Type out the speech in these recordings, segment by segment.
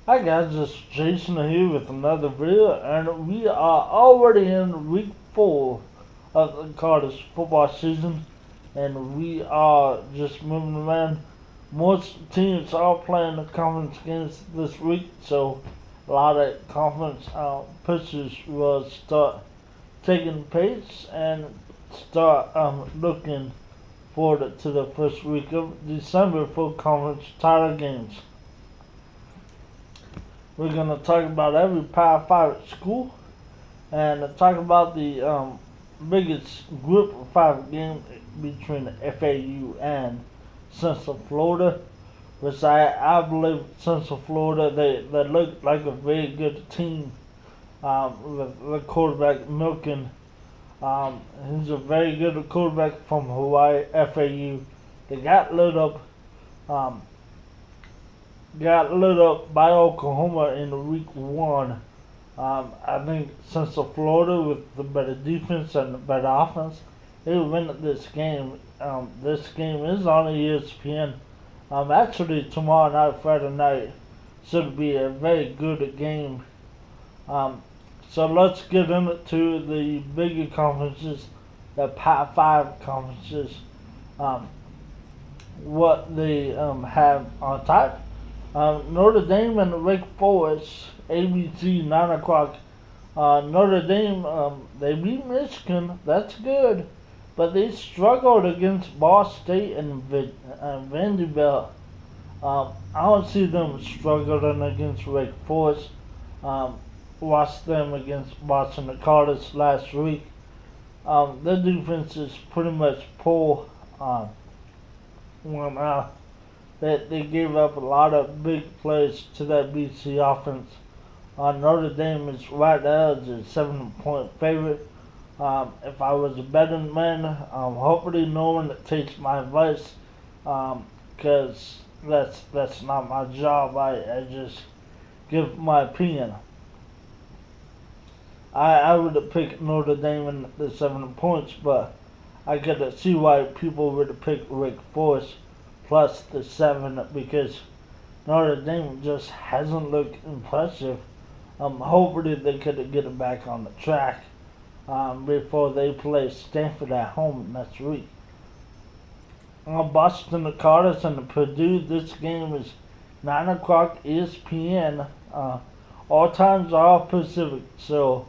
Hi guys, it's Jason here with another video, and we are already in week 4 of the college football season, and we are just moving around. Most teams are playing the conference games this week, so a lot of conference pitchers will start taking pace and start looking forward to the first week of December for conference title games. We're going to talk about every Power 5 school and talk about the biggest group of 5 game between FAU and Central Florida, which I believe Central Florida, they look like a very good team with the quarterback Milken. He's a very good quarterback from Hawaii, FAU. They um, got lit up by Oklahoma in week 1. I think Central Florida with the better defense and the better offense, they will win this game. This game is on ESPN. Actually, tomorrow night, Friday night, should be a very good game. So let's get into the bigger conferences, the Power 5 conferences, what they have on top. Notre Dame and Wake Forest, ABC, 9 o'clock. Notre Dame, they beat Michigan. That's good. But they struggled against Ball State and Vanderbilt. I don't see them struggling against Wake Forest. Watched them against Boston College last week. Their defense is pretty much poor. They gave up a lot of big plays to that BC offense. Notre Dame is right there as a 7-point favorite. If I was a betting man, hopefully no one takes my advice, because that's not my job. I just give my opinion. I would have picked Notre Dame in the 7 points, but I could see why people would have picked Wake Forest plus the 7, because Notre Dame just hasn't looked impressive. Hopefully they could get it back on the track before they play Stanford at home next week. Boston College and Purdue, this game is 9 o'clock ESPN. All times are Pacific, so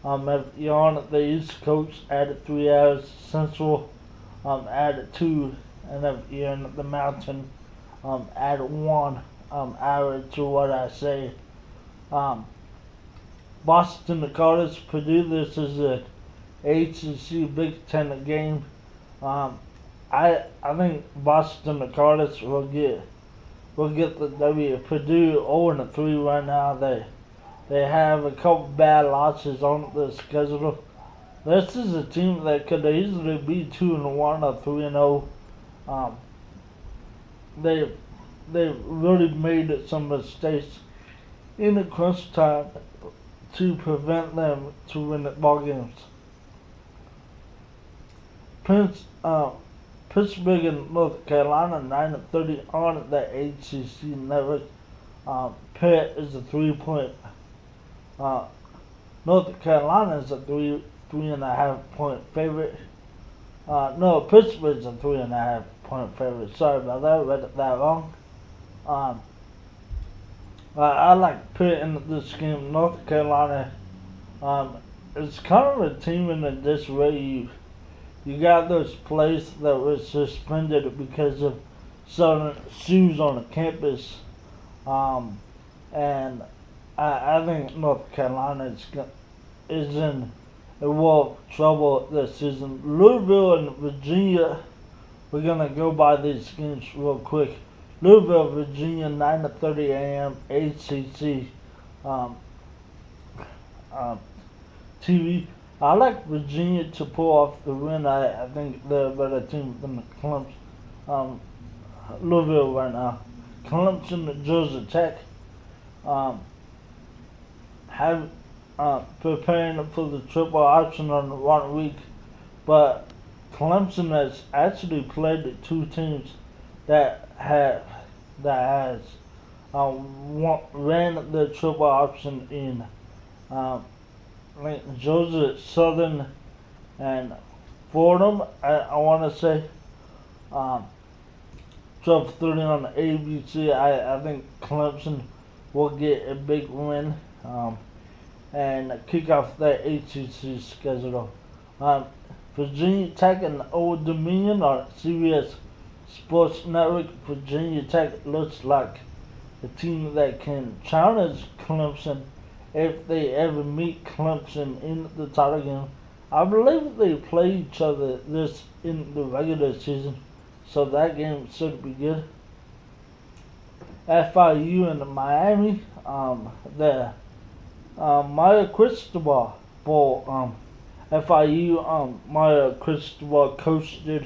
if you're on the East Coast, add 3 hours. Central, add 2. And if you're in the mountain, add 1 hour to what I say. Boston College, Purdue, this is a ACC Big Ten game. I think Boston College will get the W. Purdue 0-3 right now. They have a couple bad losses on the schedule. This is a team that could easily be 2-1 or 3-0. They've really made some mistakes in the crunch time to prevent them to win the ball games. Pittsburgh and North Carolina, 9:30 on the ACC network. Pitt is a 3-point. North Carolina is a 3.5-point favorite. No, Pittsburgh's a 3.5-point favorite. Sorry about that, I read it that wrong. I like Pitt in this game. North Carolina, it's kind of a team in this way. You got those plays that were suspended because of selling shoes on the campus, and I think North Carolina is in a world of trouble this season. Louisville and Virginia, we're gonna go by these games real quick. Louisville, Virginia, 9:30 a.m. ACC TV. I like Virginia to pull off the win. I think they're a better team than the Clemson. Louisville right now. Clemson and Georgia Tech have preparing for the triple option on 1 week, but Clemson has actually played the 2 teams that has ran the triple option in Georgia Southern and Fordham. I want to say 12:30 on the ABC. I think Clemson will get a big win and kick off their ACC schedule. Um, Virginia Tech and Old Dominion on CBS Sports Network. Virginia Tech looks like a team that can challenge Clemson if they ever meet Clemson in the title game. I believe they play each other this in the regular season, so that game should be good. FIU and Miami, the Maya Cristobal Bowl, FIU, Maya Cristobal coached it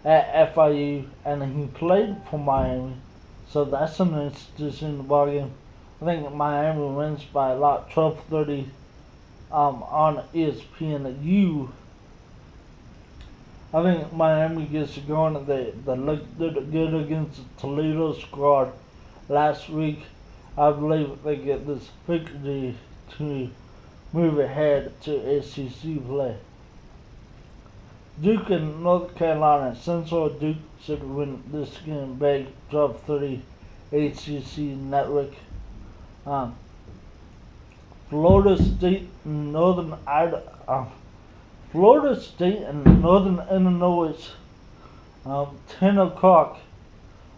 at FIU, and he played for Miami, so that's an interesting ball game. I think Miami wins by a lot, 12:30 on ESPNU. I think Miami gets going. They looked good against the Toledo squad last week. I believe they get this victory to move ahead to ACC play. Duke and North Carolina Central. Duke should win this game big, 12:30 ACC network. Florida State and Florida State and Northern Illinois, 10 o'clock,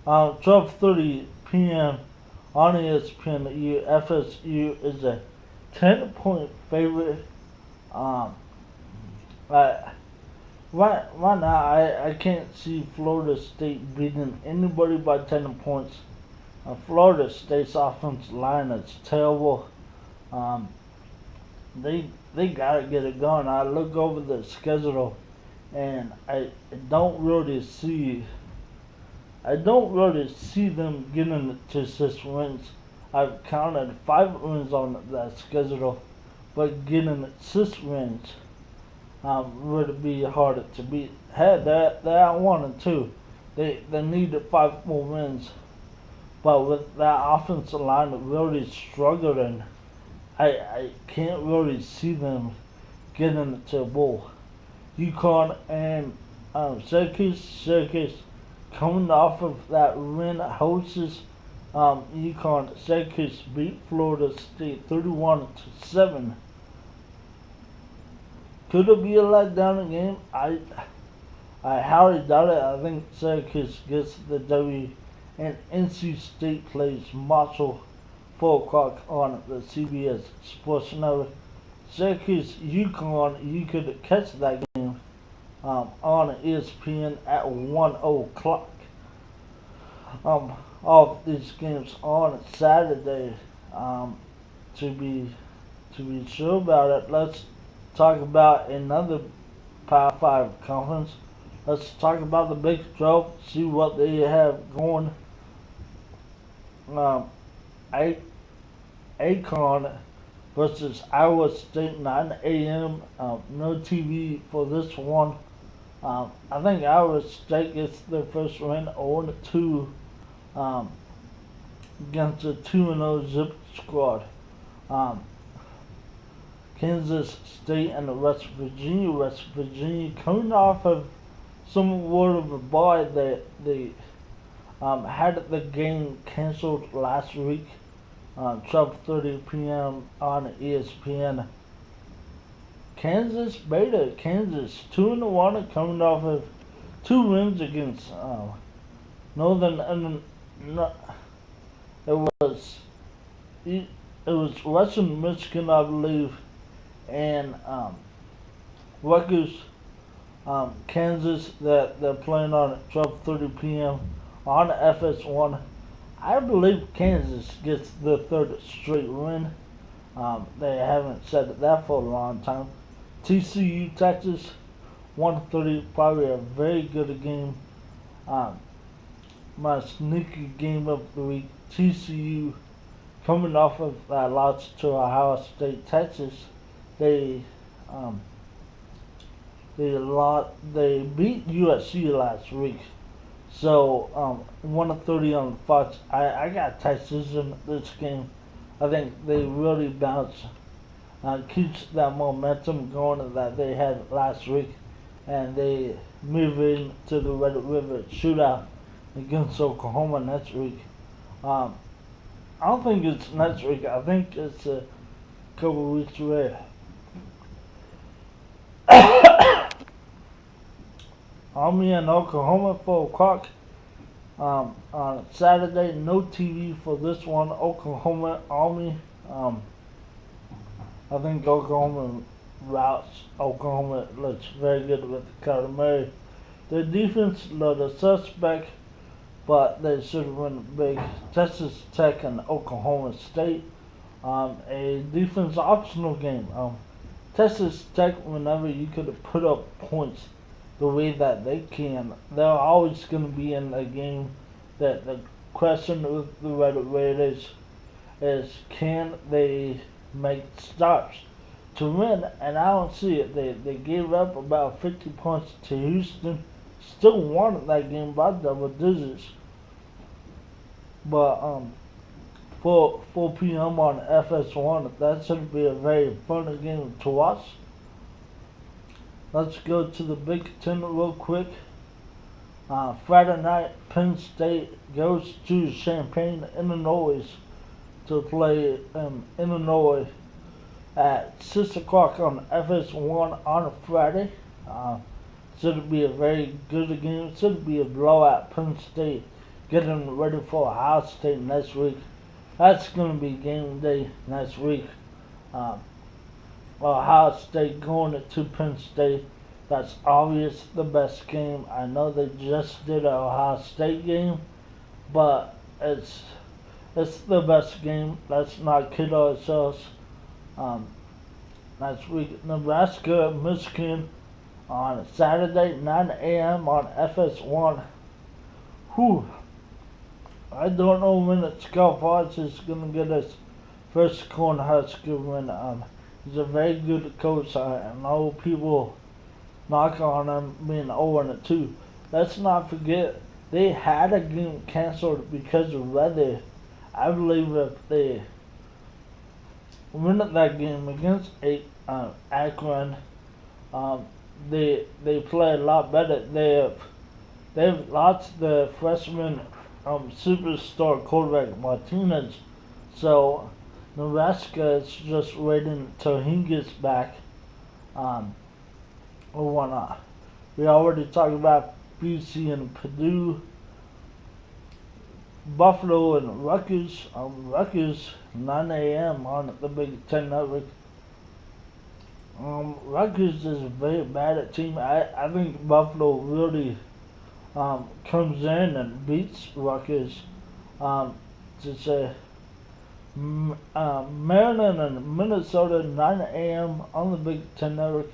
12:30 p.m. on ESPN. FSU is a 10-point favorite. Right now, I can't see Florida State beating anybody by 10 points. Florida State's offensive line is terrible. They gotta get it going. I look over the schedule, and I don't really see them getting to 6 wins. I've counted 5 wins on that schedule, but getting 6 wins would be harder to beat. Hey, they're at 1-2. They need 5 more wins, but with that offensive line really struggling, I can't really see them getting to a bowl. UConn and Syracuse coming off of that win hosts Syracuse beat Florida State 31-7. Could it be a letdown game? I highly doubt it. I think Syracuse gets the W, and NC State plays Marshall 4 o'clock on the CBS Sports Network. Syracuse UConn, you could catch that game on ESPN at 1 o'clock. All of these games on Saturday. To be sure about it, let's talk about another Power 5 conference. Let's talk about the Big 12, see what they have going. Akron versus Iowa State, 9 a.m. No TV for this one. I think Iowa State gets their first win 0-2 against a 2-0 Zip squad. Kansas State and West Virginia. West Virginia coming off of somewhat of a bye. They had the game canceled last week. 12:30 p.m. on ESPN. Kansas Beta, Kansas 2-1, coming off of 2 wins against Northern. It was Western Michigan, I believe, and Rutgers, Kansas, that they're playing on at 12:30 p.m. on FS1. I believe Kansas gets the 3rd straight win. They haven't said that for a long time. TCU, Texas, 1:30, probably a very good game. My sneaky game of the week, TCU, coming off of that loss to Ohio State. Texas, they beat USC last week, So 1:30 on Fox. I got Texas in this game. I think they really bounce, keeps that momentum going that they had last week, and they move into the Red River shootout against Oklahoma next week. Um, I don't think it's next week. I think it's a couple weeks away. Army and Oklahoma 4 o'clock on Saturday. No TV for this one. Oklahoma Army. I think Oklahoma routes. Oklahoma looks very good with Kyler Murray. Their defense, the suspect, but they should have won big. Texas Tech and Oklahoma State. A defense optional game. Texas Tech, whenever you could put up points the way that they can, they're always going to be in a game. That the question with the Red Raiders is, can they make stops to win? And I don't see it. They gave up about 50 points to Houston. Still won that game by double digits. But 4 p.m. on FS1, that should be a very fun game to watch. Let's go to the Big Ten real quick. Friday night, Penn State goes to Champaign, Illinois to play Illinois at 6 o'clock on FS1 on a Friday. Should be a very good game. Should be a blowout. Penn State getting ready for Ohio State next week. That's going to be game day next week. Ohio State going to Penn State. That's obvious the best game. I know they just did an Ohio State game, but it's the best game. Let's not kid ourselves. Next week, Nebraska, Michigan on Saturday, 9 a.m. on FS1. Whew. I don't know when Scott Fox is going to get his first Cornhusker win. He's a very good coach. I know people knock on him being 0-2. Let's not forget, they had a game canceled because of weather. I believe if they win that game against Akron, they play a lot better. They've lost the freshman superstar quarterback Martinez, so Nebraska is just waiting until he gets back. Or whatnot. We already talked about BC and Purdue, Buffalo and Rutgers. Rutgers 9 a.m. on the Big Ten Network. Rutgers is a very bad team. I think Buffalo really comes in and beats Rutgers. To say Maryland and Minnesota 9 a.m. on the Big Ten Network.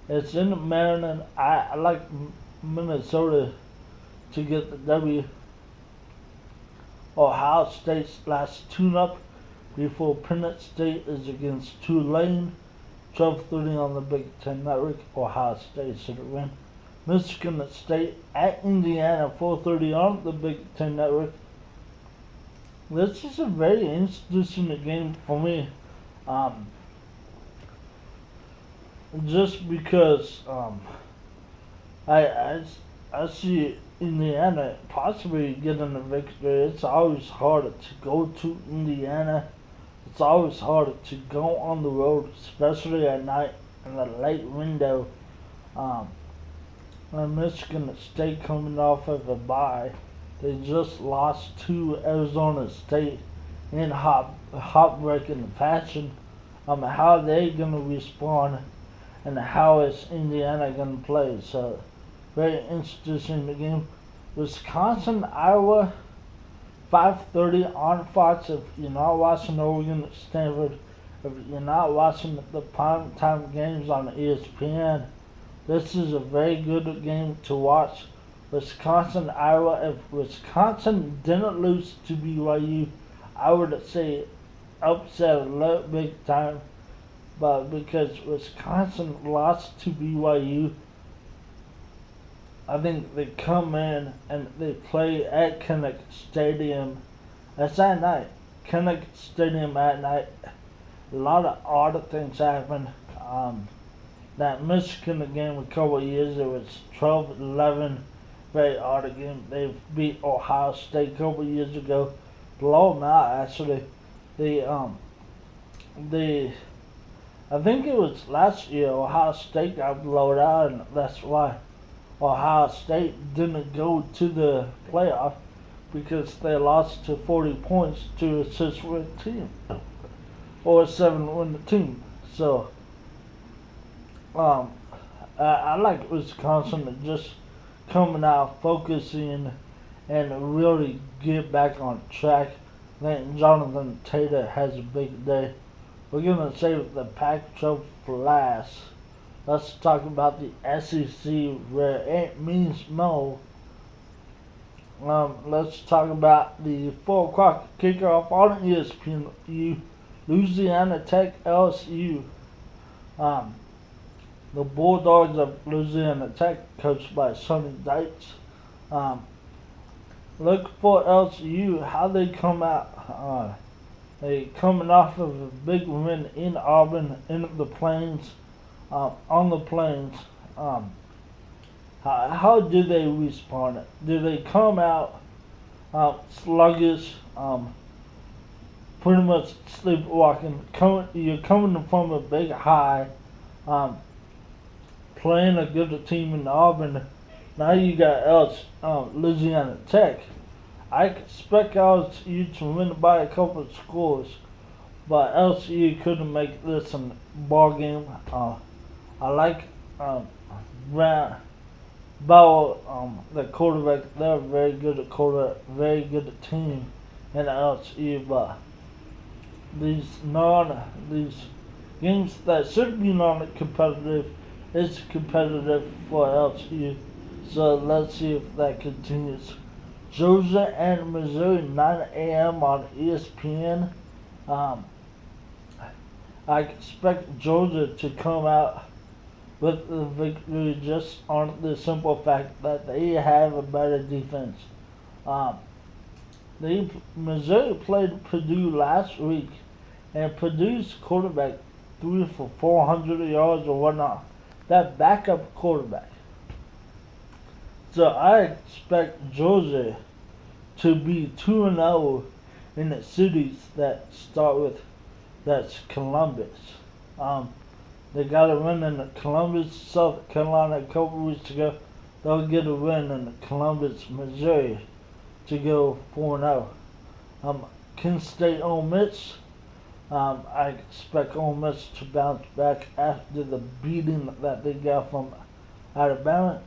It's in Maryland. I like Minnesota to get the W. Ohio State's last tune-up before Penn State is against Tulane. 12:30 on the Big Ten Network. Ohio State should win. Michigan State at Indiana. 4:30 on the Big Ten Network. This is a very interesting game for me. Just because I see Indiana possibly getting a victory. It's always harder to go to Indiana. It's always harder to go on the road, especially at night in the late window. And Michigan State coming off of a bye. They just lost to Arizona State in heartbreaking fashion. How are they going to respond? And how is Indiana going to play? So, very interesting game. Wisconsin, Iowa, 5:30 on Fox. If you're not watching Oregon, Stanford, if you're not watching the primetime games on ESPN, this is a very good game to watch. Wisconsin, Iowa. If Wisconsin didn't lose to BYU, I would say upset alert big time. But because Wisconsin lost to BYU, I think they come in and they play at Kinnick Stadium. That's at night. Kinnick Stadium at night. A lot of odd things happen. That Michigan game a couple of years, it was 12-11. Very odd game. They beat Ohio State a couple of years ago. Blow them out, actually. They I think it was last year Ohio State got blown out, and that's why Ohio State didn't go to the playoff, because they lost to 40 points to a 6-win team or a 7-win team. So I like Wisconsin just coming out, focusing, and really get back on track. I think Jonathan Taylor has a big day. We're going to save the Pac-12 for last. Let's talk about the SEC, where it means no. Let's talk about the 4 o'clock kickoff on ESPN. Louisiana Tech LSU. The Bulldogs of Louisiana Tech, coached by Sonny Dykes. Look for LSU, how they come out. They coming off of a big win in Auburn, in the Plains, on the Plains. How do they respond? Do they come out sluggish, pretty much sleepwalking? You're coming from a big high, playing a good team in Auburn. Now you got Louisiana Tech. I expect LSU to win by a couple of scores, but LSU couldn't make this a ball game. I like Bowell, the quarterback. They're very good at quarterback, very good at team in LSU, but these games that should be non-competitive is competitive for LSU. So let's see if that continues. Georgia and Missouri, 9 a.m. on ESPN. I expect Georgia to come out with the victory just on the simple fact that they have a better defense. Missouri played Purdue last week, and Purdue's quarterback threw for 400 yards or whatnot. That backup quarterback. So I expect Georgia to be 2-0 in the cities that start with, that's Columbus. They got a win in Columbus, South Carolina a couple weeks ago. They'll get a win in Columbus, Missouri to go 4-0. Kent State, Ole Miss. I expect Ole Miss to bounce back after the beating that they got from Alabama.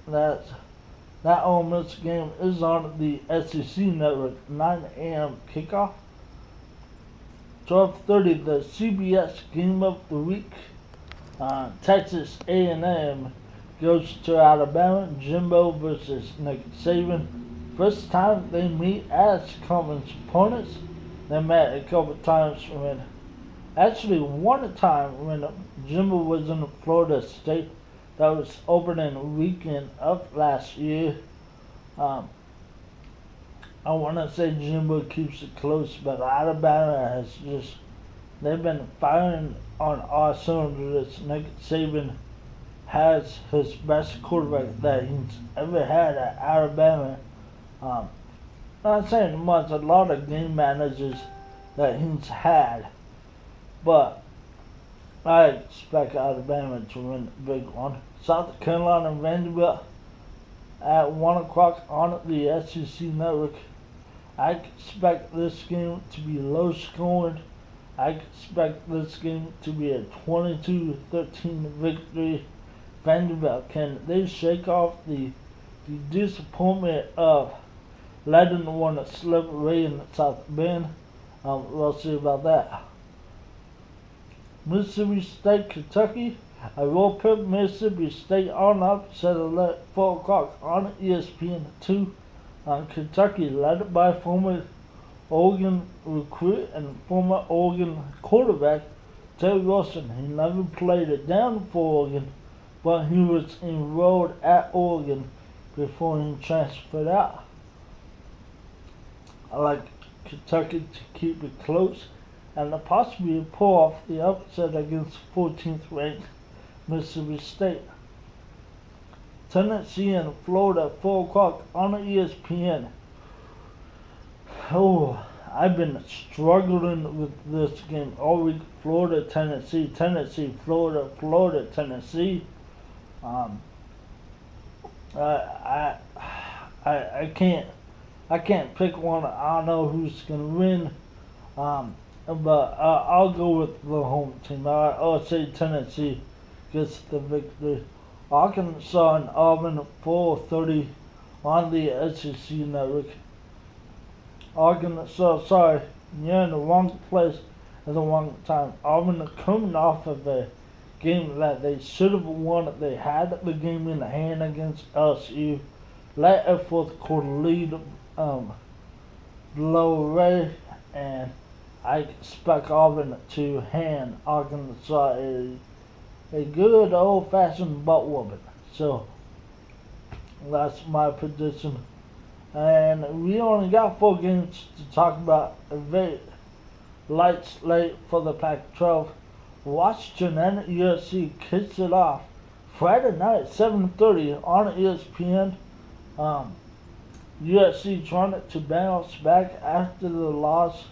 That Ole Miss game is on the SEC network, 9 a.m. kickoff. 12:30, the CBS game of the week. Texas A&M goes to Alabama. Jimbo versus Nick Saban. First time they meet as conference opponents. They met a couple times one time when Jimbo was in Florida State. That was opening weekend of last year. I want to say Jimbo keeps it close, but Alabama they've been firing on all cylinders. Nick Saban has his best quarterback that he's ever had at Alabama. Not saying much, a lot of game managers that he's had, but I expect Alabama to win a big one. South Carolina and Vanderbilt at 1 o'clock on the SEC network. I expect this game to be low scoring. I expect this game to be a 22-13 victory. Vanderbilt, can they shake off the disappointment of letting one slip away in South Bend? We'll see about that. Mississippi State, Kentucky. I will put Mississippi State on upset at 4 o'clock on ESPN2. Kentucky, led by former Oregon recruit and former Oregon quarterback Terry Wilson. He never played it down for Oregon, but he was enrolled at Oregon before he transferred out. I like Kentucky to keep it close and to possibly pull off the upset against 14th ranked Mississippi State. Tennessee and Florida at 4 o'clock on ESPN. Oh, I've been struggling with this game all week. Florida, Tennessee, Tennessee, Florida, Florida, Tennessee. I can't pick one. I don't know who's gonna win. But I'll go with the home team. I'll say Tennessee gets the victory. Arkansas and Auburn at 4:30 on the SEC network. Arkansas, sorry, you're in the wrong place at the wrong time. Auburn are coming off of a game that they should have won. They had the game in the hand against LSU. Let a fourth quarter lead below Ray, and I expect Auburn to hand Arkansas a good old-fashioned butt whooping. So that's my prediction. And we only got 4 games to talk about. A very light slate for the Pac-12. Washington and USC kicks it off Friday night, 7:30 on ESPN. USC trying to bounce back after the loss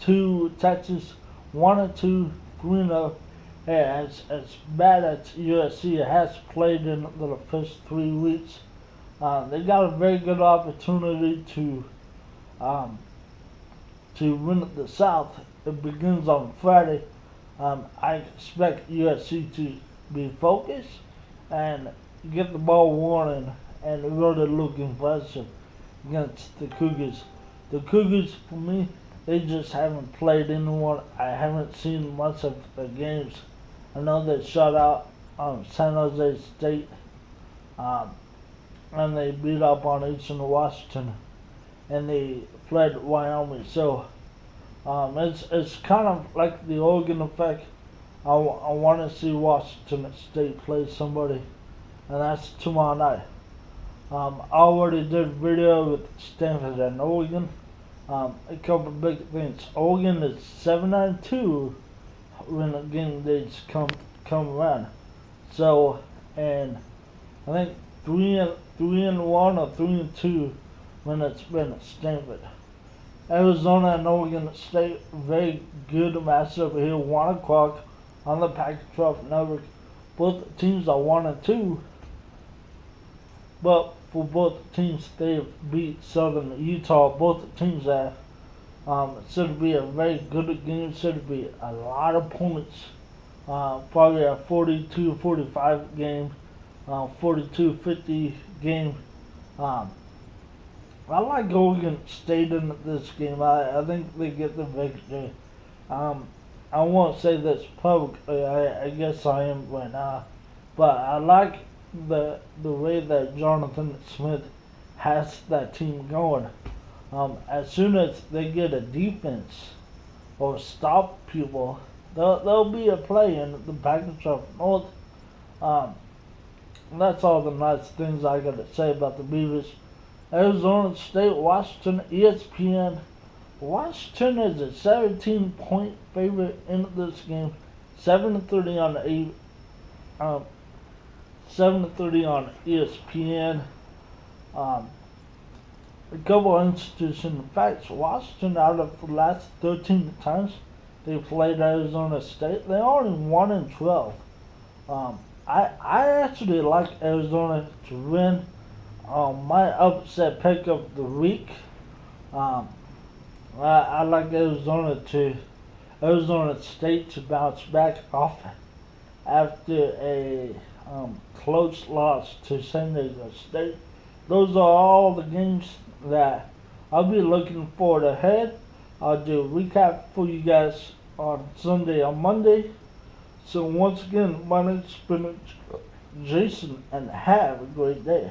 to Texas, 1-2, 3-0. As bad as USC has played in the first 3 weeks, they got a very good opportunity to win the South. It begins on Friday. I expect USC to be focused and get the ball rolling and really look impressive against the Cougars. The Cougars, for me, they just haven't played anyone. I haven't seen much of the games. I know they shut out San Jose State, and they beat up on Eastern Washington, and they played Wyoming. So it's kind of like the Oregon effect. I want to see Washington State play somebody, and that's tomorrow night. I already did a video with Stanford and Oregon. A couple of big things. Oregon is 7-2 when the game dates come around. So, and I think 3-1 or 3-2 when it's been at Stanford. Arizona and Oregon State, very good matchup here. 1 o'clock on the Pac-12 network. Both teams are 1-2, but for both teams, they've beat Southern Utah. Both teams have. It should be a very good game. Should be a lot of points. Probably a 42-45 game, 42-50 game. I like Oregon State in this game. I think they get the victory. I won't say this publicly. I guess I am right now, but I like the way that Jonathan Smith has that team going. As soon as they get a defense or stop people, there'll be a play in the Pac-12 North. That's all the nice things I got to say about the Beavers. Arizona State, Washington, ESPN. Washington is a 17-point favorite in this game. 7:30 on the 7:30 on ESPN. A couple of institutional facts. Washington, out of the last 13 times they played Arizona State, they only won in 12. I actually like Arizona to win. My upset pick of the week. I like Arizona State to bounce back off after a close loss to San Diego State. Those are all the games that I'll be looking forward ahead. I'll do a recap for you guys on Sunday or Monday. So once again, my name's been Jason, and have a great day.